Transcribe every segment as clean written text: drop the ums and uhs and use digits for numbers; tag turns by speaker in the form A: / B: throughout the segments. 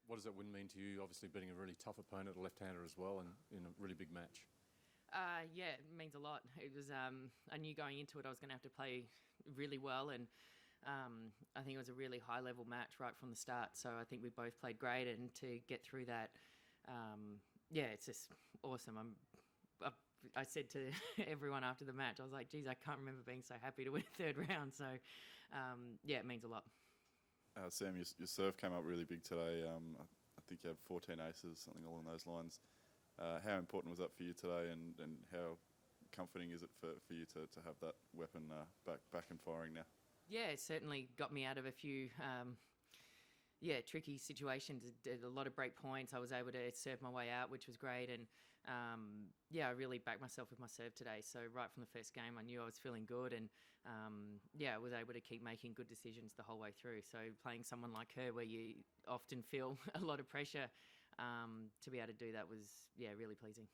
A: What does that win mean to you? Obviously beating a really tough opponent, a left-hander as well, and in a really big match.
B: Yeah, it means a lot. It was I knew going into it I was going to have to play really well, and I think it was a really high-level match right from the start. So I think we both played great, and to get through that, it's just awesome. I said to everyone after the match, I was like, geez, I can't remember being so happy to win a third round. So, it means a lot.
C: Sam, your serve came up really big today. I think you had 14 aces, something along those lines. How important was that for you today, and how comforting is it for you to have that weapon back and firing now?
B: Yeah, it certainly got me out of a few tricky situations. Did a lot of break points. I was able to serve my way out, which was great. And I really backed myself with my serve today. So right from the first game, I knew I was feeling good, and I was able to keep making good decisions the whole way through. So playing someone like her, where you often feel a lot of pressure, to be able to do that was really pleasing.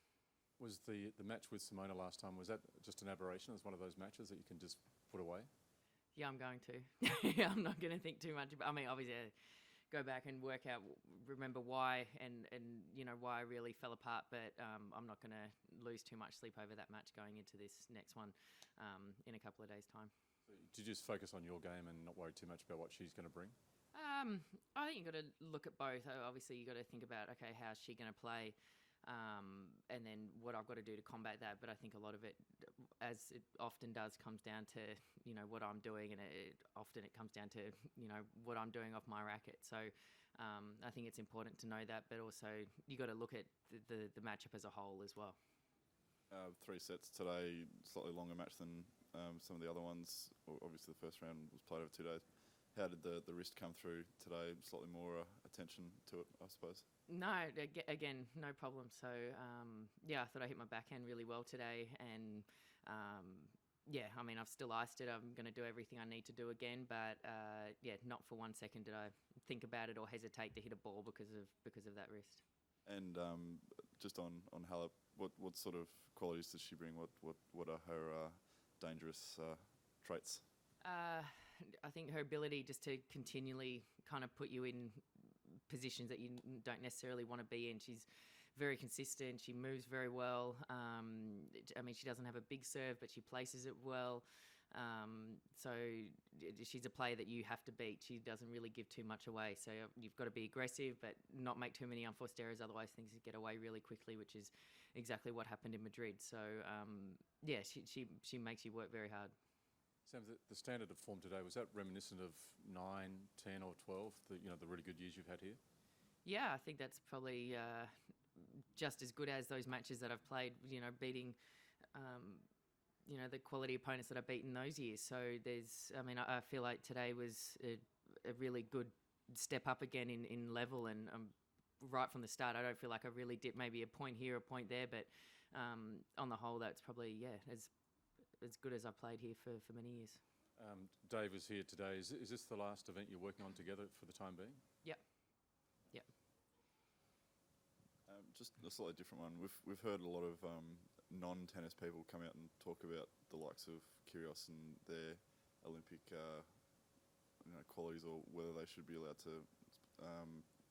A: Was the match with Simona last time, was that just an aberration? As one of those matches that you can just put away?
B: Yeah, I'm going to. I'm not going to think too much about. I mean, obviously, go back and work out, remember why, and why I really fell apart. But I'm not going to lose too much sleep over that match going into this next one in a couple of days' time.
A: So did you just focus on your game and not worry too much about what she's going to bring?
B: I think you've got to look at both. Obviously, you've got to think about, okay, how's she going to play? And then what I've got to do to combat that. But I think a lot of it, as it often does, comes down to, what I'm doing, and it comes down to, what I'm doing off my racket. So I think it's important to know that, but also you got to look at the matchup as a whole as well.
C: 3 sets today, slightly longer match than some of the other ones. Obviously the first round was played over 2 days. How did the wrist come through today? Slightly more attention to it, I suppose?
B: No, again, no problem. So, I thought I hit my backhand really well today. And, I've still iced it. I'm going to do everything I need to do again. But, not for 1 second did I think about it or hesitate to hit a ball because of that wrist.
C: And just on Halep, what sort of qualities does she bring? What are her dangerous traits?
B: I think her ability just to continually kind of put you in positions that you don't necessarily want to be in. She's very consistent. She moves very well. She doesn't have a big serve, but she places it well. So she's a player that you have to beat. She doesn't really give too much away. So you've got to be aggressive, but not make too many unforced errors. Otherwise, things get away really quickly, which is exactly what happened in Madrid. So, she makes you work very hard.
A: Sam, the standard of form today, was that reminiscent of 9, 10 or 12, the really good years you've had here?
B: Yeah, I think that's probably just as good as those matches that I've played, beating, the quality opponents that I've beaten those years. So I feel like today was a really good step up again in level, and right from the start, I don't feel like I really dipped maybe a point here, a point there, but on the whole, that's probably, as good as I played here for many years.
A: Dave was here today. Is this the last event you're working on together for the time being?
B: Yep.
C: Just a slightly different one. We've heard a lot of non-tennis people come out and talk about the likes of Kyrgios and their Olympic qualities, or whether they should be allowed to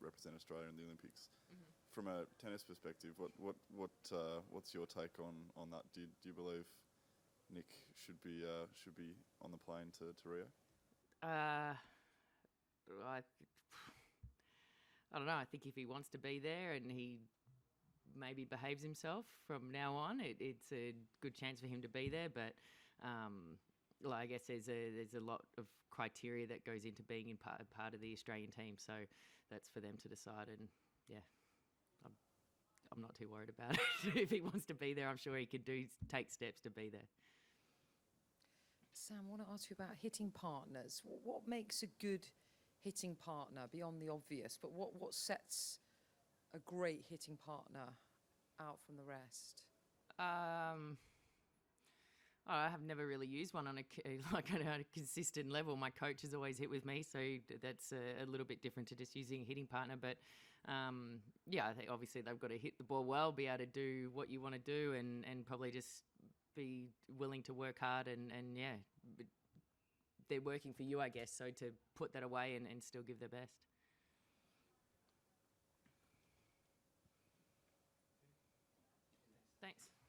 C: represent Australia in the Olympics. Mm-hmm. From a tennis perspective, what's your take on that? Do you believe Nick should be on the plane to Rio?
B: I don't know. I think if he wants to be there and he maybe behaves himself from now on, it's a good chance for him to be there. But I guess there's a lot of criteria that goes into being in part of the Australian team. So that's for them to decide. And I'm not too worried about it. If he wants to be there, I'm sure he could take steps to be there.
D: Sam, I want to ask you about hitting partners. What makes a good hitting partner, beyond the obvious, but what sets a great hitting partner out from the rest?
B: I have never really used one on a consistent level. My coach has always hit with me, so that's a little bit different to just using a hitting partner. But I think obviously they've got to hit the ball well, be able to do what you want to do, and probably just be willing to work hard and they're working for you, I guess, so to put that away and still give their best. Thanks.